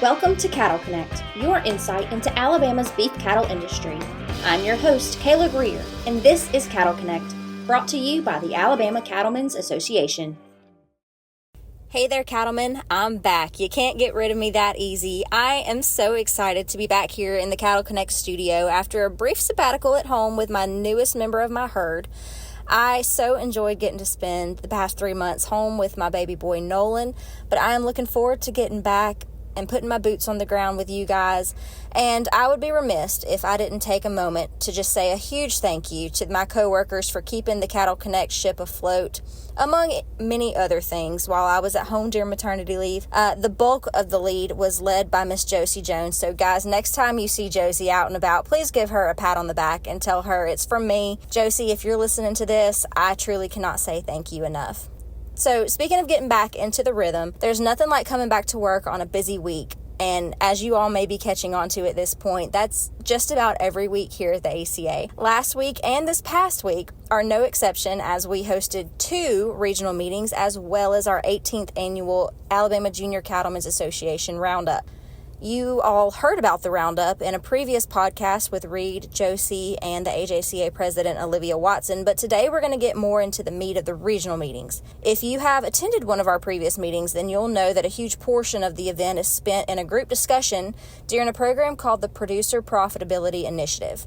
Welcome to Cattle Connect, your insight into Alabama's beef cattle industry. I'm your host, Kayla Greer, and this is Cattle Connect, brought to you by the Alabama Cattlemen's Association. Hey there, Cattlemen. I'm back. You can't get rid of me that easy. I am so excited to be back here in the Cattle Connect studio after a brief sabbatical at home with my newest member of my herd. I so enjoyed getting to spend the past 3 months home with my baby boy Nolan, but I am looking forward to getting back and putting my boots on the ground with you guys. And I would be remiss if I didn't take a moment to just say a huge thank you to my coworkers for keeping the Cattle Connect ship afloat, among many other things, while I was at home during maternity leave. The bulk of the lead was led by Miss Josie Jones. So guys, next time you see Josie out and about, please give her a pat on the back and tell her it's from me. Josie, if you're listening to this, I truly cannot say thank you enough. So speaking of getting back into the rhythm, there's nothing like coming back to work on a busy week. And as you all may be catching on to at this point, that's just about every week here at the ACA. Last week and this past week are no exception, as we hosted 2 regional meetings as well as our 18th annual Alabama Junior Cattlemen's Association Roundup. You all heard about the Roundup in a previous podcast with Reed, Josie, and the AJCA President Olivia Watson, but today we're going to get more into the meat of the regional meetings. If you have attended one of our previous meetings, then you'll know that a huge portion of the event is spent in a group discussion during a program called the Producer Profitability Initiative.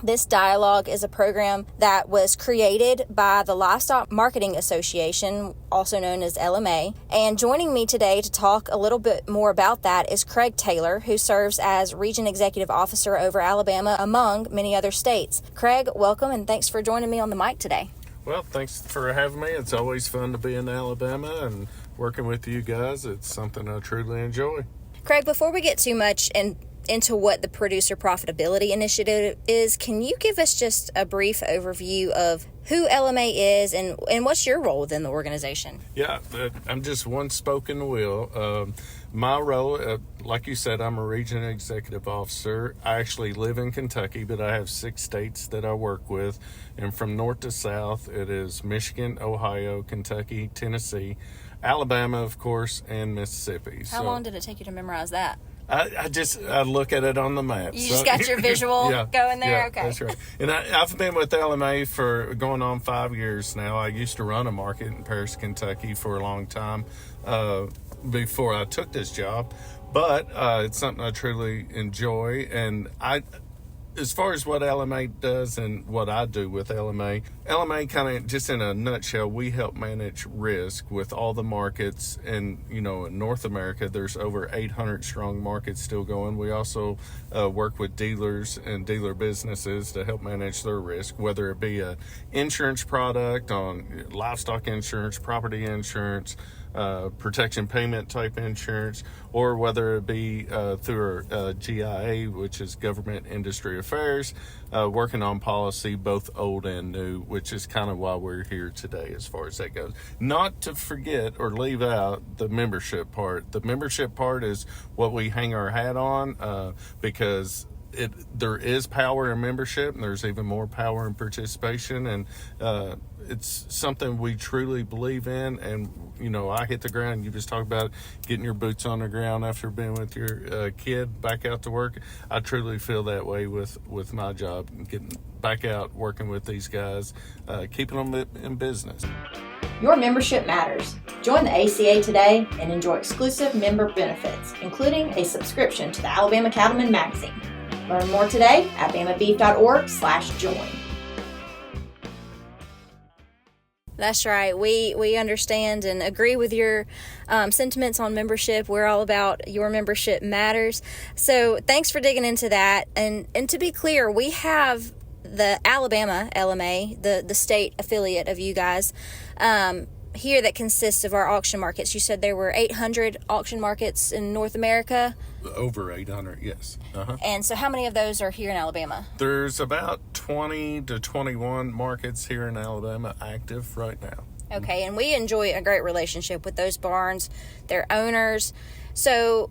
This dialogue is a program that was created by the Livestock Marketing Association, also known as LMA. And joining me today to talk a little bit more about that is Craig Taylor, who serves as Region Executive Officer over Alabama, among many other states. Craig, welcome, and thanks for joining me on the mic today. Well, thanks for having me. It's always fun to be in Alabama and working with you guys. It's something I truly enjoy. Craig, before we get too much into what the Producer Profitability Initiative is, can you give us just a brief overview of who LMA is and what's your role within the organization? Yeah, I'm just one spoke in the wheel. My role, like you said, I'm a region executive officer. I actually live in Kentucky, but I have 6 states that I work with. And from north to south, it is Michigan, Ohio, Kentucky, Tennessee, Alabama, of course, and Mississippi. How long did it take you to memorize that? I look at it on the map. You just got your visual going there? Yeah, okay. That's right. And I've been with LMA for going on 5 years now. I used to run a market in Paris, Kentucky for a long time before I took this job. But it's something I truly enjoy. And as far as what LMA does and what I do with LMA kind of just in a nutshell, we help manage risk with all the markets. And, in North America, there's over 800 strong markets still going. We also work with dealers and dealer businesses to help manage their risk, whether it be an insurance product on livestock insurance, property insurance, protection payment type insurance, or whether it be through our GIA, which is Government Industry Affairs, working on policy, both old and new, which is kind of why we're here today as far as that goes. Not to forget or leave out the membership part. The membership part is what we hang our hat on because there is power in membership, and there's even more power in participation, and it's something we truly believe in. And I hit the ground. You just talk about getting your boots on the ground after being with your kid back out to work. I truly feel that way with my job, getting back out working with these guys, keeping them in business. Your membership matters. Join the ACA today and enjoy exclusive member benefits, including a subscription to the Alabama Cattlemen magazine. Learn more today at bamabeef.org/join. That's right. We understand and agree with your sentiments on membership. We're all about your membership matters. So thanks for digging into that. And to be clear, we have the Alabama LMA, the state affiliate of you guys, here that consists of our auction markets. You said there were 800 auction markets in North America? Over 800, yes. Uh-huh. And so how many of those are here in Alabama? There's about 20 to 21 markets here in Alabama active right now. Okay, and we enjoy a great relationship with those barns, their owners. So,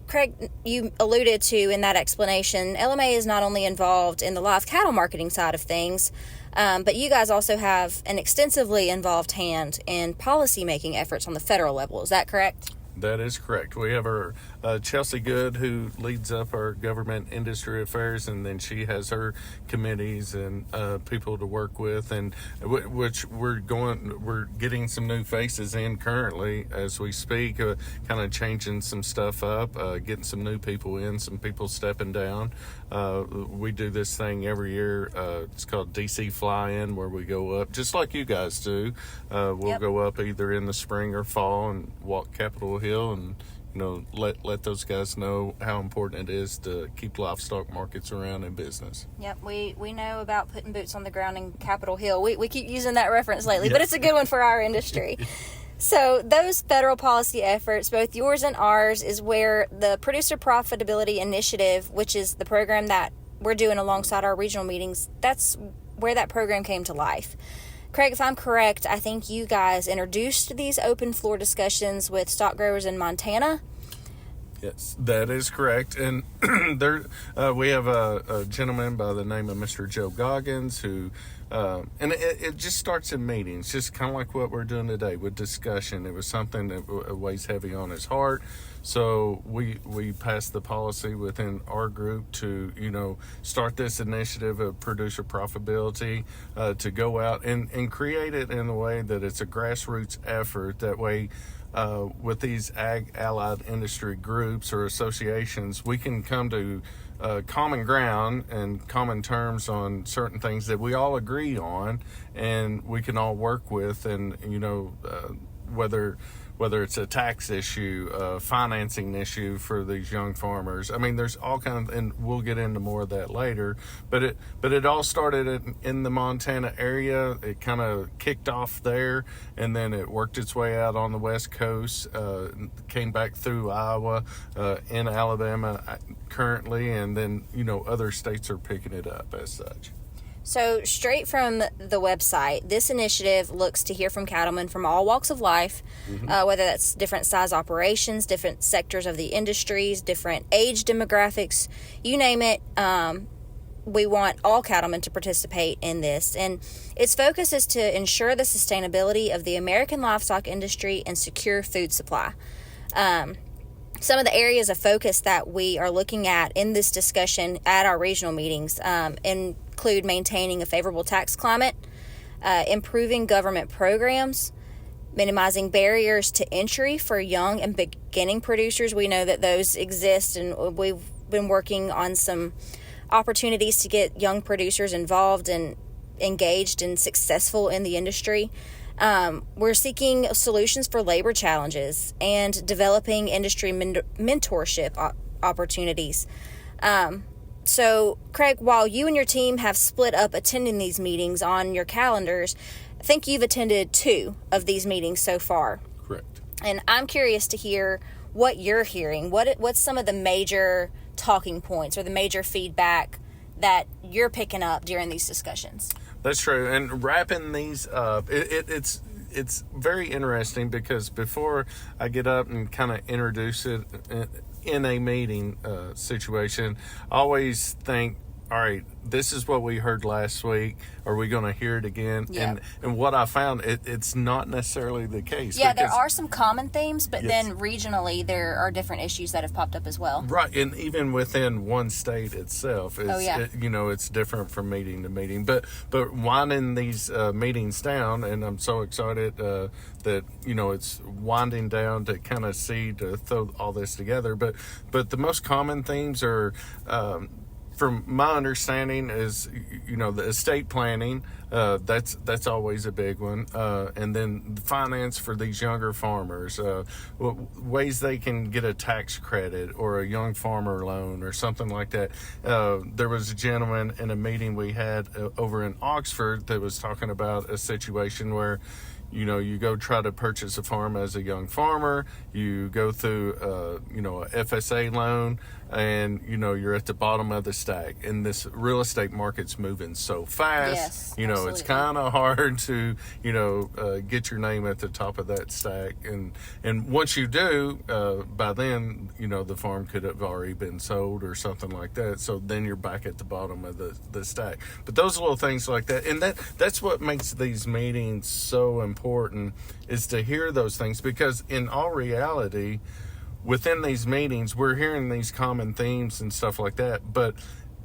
Craig, you alluded to in that explanation, LMA is not only involved in the live cattle marketing side of things, but you guys also have an extensively involved hand in policy-making efforts on the federal level. Is that correct? That is correct. We have our Chelsea Good, who leads up our government industry affairs, and then she has her committees and people to work with, and which we're getting some new faces in currently as we speak, kind of changing some stuff up, getting some new people in, some people stepping down. We do this thing every year. It's called DC Fly-In, where we go up, just like you guys do. We'll go up either in the spring or fall and walk Capitol Hill and let those guys know how important it is to keep livestock markets around in business. Yep, we know about putting boots on the ground in Capitol Hill. We keep using that reference lately, but it's a good one for our industry. So those federal policy efforts, both yours and ours, is where the Producer Profitability Initiative, which is the program that we're doing alongside our regional meetings, that's where that program came to life. Craig, if I'm correct, I think you guys introduced these open floor discussions with stock growers in Montana. Yes, that is correct. And there, we have a gentleman by the name of Mr. Joe Goggins who, and it just starts in meetings, just kind of like what we're doing today with discussion. It was something that weighs heavy on his heart. So we passed the policy within our group to, start this initiative of producer profitability, to go out and create it in a way that it's a grassroots effort. That way, with these ag allied industry groups or associations, we can come to common ground and common terms on certain things that we all agree on, and we can all work with. And whether it's a tax issue, a financing issue for these young farmers. I mean, there's all kinds, and we'll get into more of that later. But it all started in the Montana area. It kind of kicked off there, and then it worked its way out on the West Coast, came back through Iowa, in Alabama currently, and then, other states are picking it up as such. So straight from the website, this initiative looks to hear from cattlemen from all walks of life, whether that's different size operations, different sectors of the industries, different age demographics, you name it. We want all cattlemen to participate in this. And its focus is to ensure the sustainability of the American livestock industry and secure food supply. Some of the areas of focus that we are looking at in this discussion at our regional meetings include maintaining a favorable tax climate, improving government programs, minimizing barriers to entry for young and beginning producers. We know that those exist, and we've been working on some opportunities to get young producers involved and engaged and successful in the industry. We're seeking solutions for labor challenges and developing industry mentorship opportunities. So, Craig, while you and your team have split up attending these meetings on your calendars, I think you've attended 2 of these meetings so far. Correct. And I'm curious to hear what you're hearing. What's some of the major talking points or the major feedback that you're picking up during these discussions? That's true. And wrapping these up, it's very interesting because before I get up and kind of introduce it in a meeting situation, I always think, all right, this is what we heard last week. Are we going to hear it again? Yep. And what I found, it's not necessarily the case. Yeah, there are some common themes, but then regionally there are different issues that have popped up as well. Right, and even within one state itself, it's different from meeting to meeting. But winding these meetings down, and I'm so excited that it's winding down to kind of to throw all this together. But the most common themes are. From my understanding is, the estate planning, that's always a big one. And then the finance for these younger farmers, ways they can get a tax credit or a young farmer loan or something like that. There was a gentleman in a meeting we had over in Oxford that was talking about a situation where, you go try to purchase a farm as a young farmer, you go through, a FSA loan, and, you're at the bottom of the stack. And this real estate market's moving so fast. Yes, absolutely. It's kind of hard to, get your name at the top of that stack. And once you do, by then, the farm could have already been sold or something like that. So then you're back at the bottom of the stack. But those little things like that. And that's what makes these meetings so important important is to hear those things, because in all reality, within these meetings, we're hearing these common themes and stuff like that, but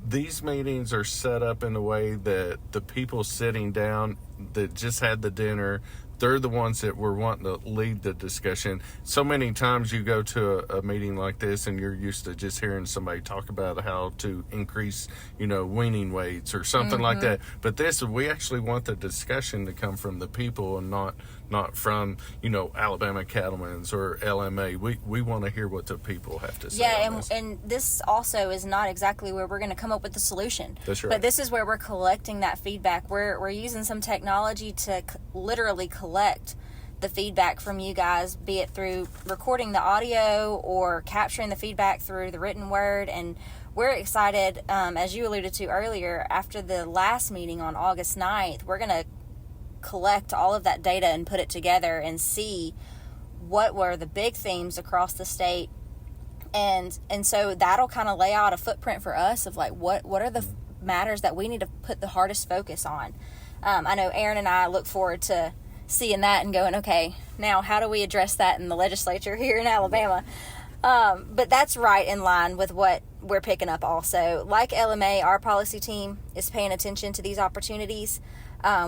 these meetings are set up in a way that the people sitting down that just had the dinner, they're the ones that were wanting to lead the discussion. So many times you go to a meeting like this and you're used to just hearing somebody talk about how to increase, weaning weights or something like that. But we actually want the discussion to come from the people and not from, Alabama Cattlemen's or LMA. We want to hear what the people have to say. Yeah, and this also is not exactly where we're going to come up with the solution. That's right. But this is where we're collecting that feedback. We're using some technology to literally collect the feedback from you guys, be it through recording the audio or capturing the feedback through the written word. And we're excited, as you alluded to earlier, after the last meeting on August 9th, we're going to collect all of that data and put it together and see what were the big themes across the state, and so that'll kind of lay out a footprint for us of like what are the matters that we need to put the hardest focus on. I know Aaron and I look forward to seeing that and going, okay, now how do we address that in the legislature here in Alabama? But that's right in line with what we're picking up also. Like LMA, our policy team is paying attention to these opportunities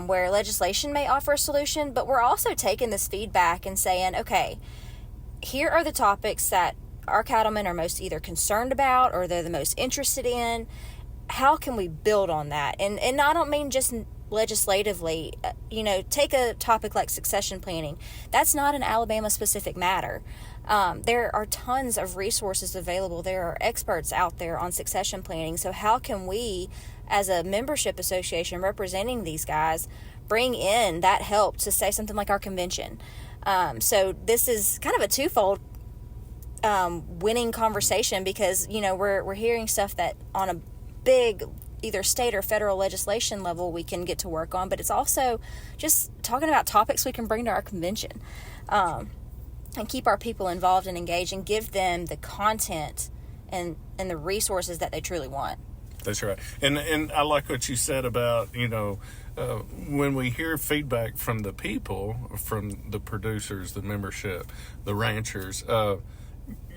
where legislation may offer a solution, but we're also taking this feedback and saying, okay, here are the topics that our cattlemen are most either concerned about or they're the most interested in. How can we build on that? And I don't mean just legislatively. Take a topic like succession planning. That's not an Alabama-specific matter. There are tons of resources available. There are experts out there on succession planning. So how can we, as a membership association representing these guys, bring in that help to say something like our convention? So this is kind of a twofold winning conversation, because we're hearing stuff that on a big either state or federal legislation level we can get to work on, but it's also just talking about topics we can bring to our convention and keep our people involved and engaged and give them the content and the resources that they truly want. That's right. And I like what you said about, when we hear feedback from the people, from the producers, the membership, the ranchers,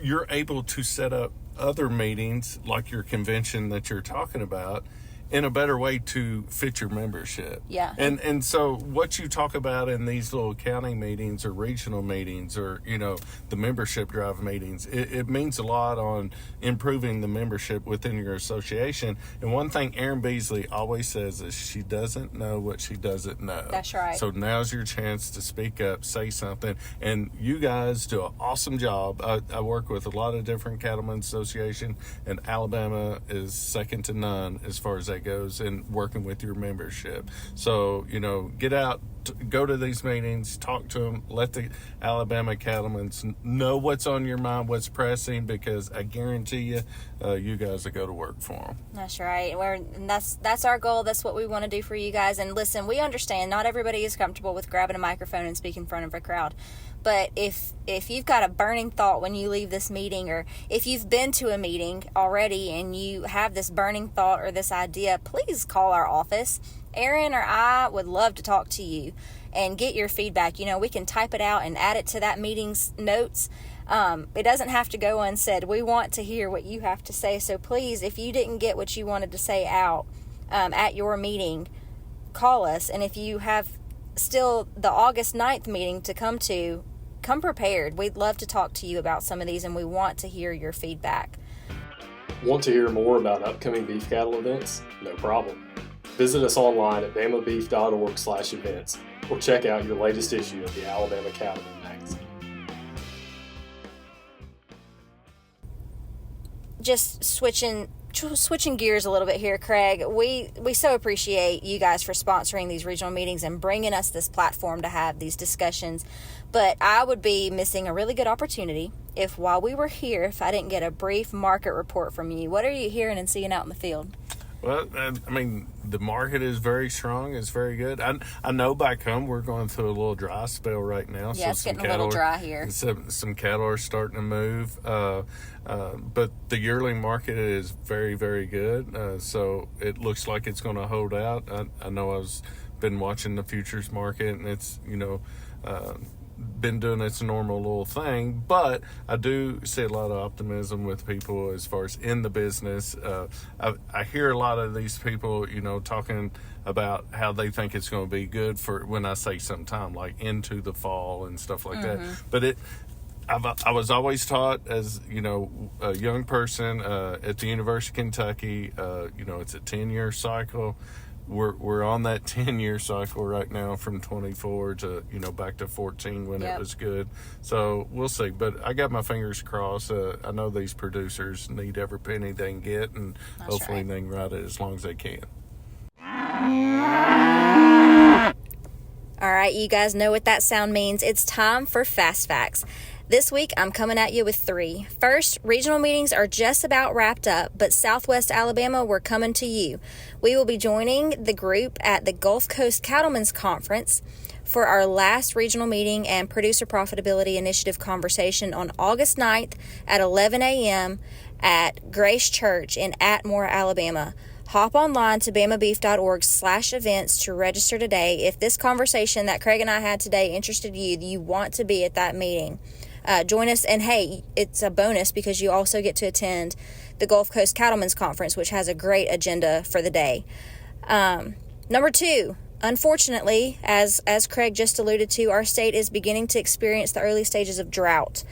you're able to set up other meetings like your convention that you're talking about in a better way to fit your membership. Yeah. And so what you talk about in these little county meetings or regional meetings or, the membership drive meetings, it means a lot on improving the membership within your association. And one thing Erin Beasley always says is she doesn't know what she doesn't know. That's right. So now's your chance to speak up, say something. And you guys do an awesome job. I work with a lot of different cattlemen association, and Alabama is second to none as far as that goes in working with your membership. So, get out, go to these meetings, talk to them, let the Alabama cattlemen know what's on your mind, what's pressing, because I guarantee you, you guys will go to work for them. That's right. And that's our goal. That's what we want to do for you guys. And listen, we understand not everybody is comfortable with grabbing a microphone and speaking in front of a crowd. But if you've got a burning thought when you leave this meeting, or if you've been to a meeting already and you have this burning thought or this idea, please call our office. Aaron or I would love to talk to you and get your feedback. We can type it out and add it to that meeting's notes. It doesn't have to go unsaid. We want to hear what you have to say. So please, if you didn't get what you wanted to say out at your meeting, call us. And if you have still the August 9th meeting to come to, come prepared. We'd love to talk to you about some of these, and we want to hear your feedback. Want to hear more about upcoming beef cattle events? No problem. Visit us online at bamabeef.org/events or check out your latest issue of the Alabama Cattlemen magazine. Just switching gears a little bit here, Craig. We so appreciate you guys for sponsoring these regional meetings and bringing us this platform to have these discussions. But I would be missing a really good opportunity if while we were here, if I didn't get a brief market report from you. What are you hearing and seeing out in the field? Well, the market is very strong. It's very good. I know back home we're going through a little dry spell right now. Yeah, so it's getting a little dry here. Some cattle are starting to move. But the yearling market is very, very good. So it looks like it's going to hold out. I know I was been watching the futures market, and it's, been doing its normal little thing, but I do see a lot of optimism with people as far as in the business. I hear a lot of these people, talking about how they think it's going to be good for, when I say sometime, like into the fall and stuff like that. But I was always taught as, a young person at the University of Kentucky, it's a 10-year cycle. We're on that 10-year cycle right now, from 24 to, back to 14 when it was good. So we'll see. But I got my fingers crossed. I know these producers need every penny they can get, and hopefully they can ride it as long as they can. All right, you guys know what that sound means. It's time for Fast Facts. This week, I'm coming at you with 3. First, regional meetings are just about wrapped up, but Southwest Alabama, we're coming to you. We will be joining the group at the Gulf Coast Cattlemen's Conference for our last regional meeting and Producer Profitability Initiative conversation on August 9th at 11 a.m. at Grace Church in Atmore, Alabama. Hop online to bamabeef.org/events to register today. If this conversation that Craig and I had today interested you want to be at that meeting. Join us, and hey, it's a bonus because you also get to attend the Gulf Coast Cattlemen's Conference, which has a great agenda for the day. Number 2, unfortunately, as Craig just alluded to, our state is beginning to experience the early stages of drought.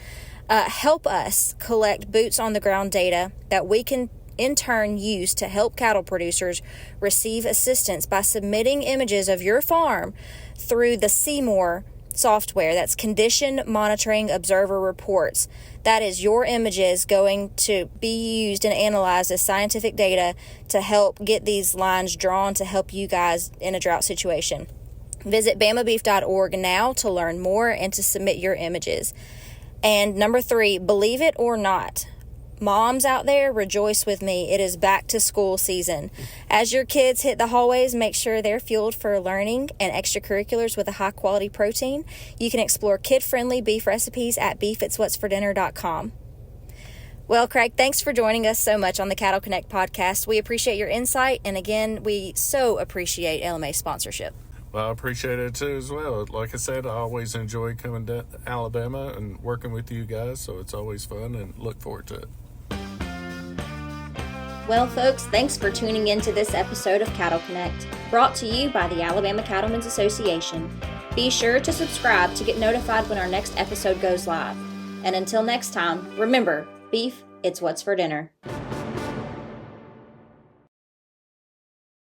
Help us collect boots-on-the-ground data that we can in turn use to help cattle producers receive assistance by submitting images of your farm through the Seymour software. That's Condition Monitoring Observer Reports. That is your images going to be used and analyzed as scientific data to help get these lines drawn to help you guys in a drought situation. Visit bamabeef.org now to learn more and to submit your images. And number 3, believe it or not, moms out there, rejoice with me. It is back to school season. As your kids hit the hallways, make sure they're fueled for learning and extracurriculars with a high-quality protein. You can explore kid-friendly beef recipes at beefitswhatsfordinner.com. Well, Craig, thanks for joining us so much on the Cattle Connect podcast. We appreciate your insight, and again, we so appreciate LMA sponsorship. Well, I appreciate it too as well. Like I said, I always enjoy coming to Alabama and working with you guys, so it's always fun and look forward to it. Well, folks, thanks for tuning in to this episode of Cattle Connect, brought to you by the Alabama Cattlemen's Association. Be sure to subscribe to get notified when our next episode goes live. And until next time, remember, beef, it's what's for dinner.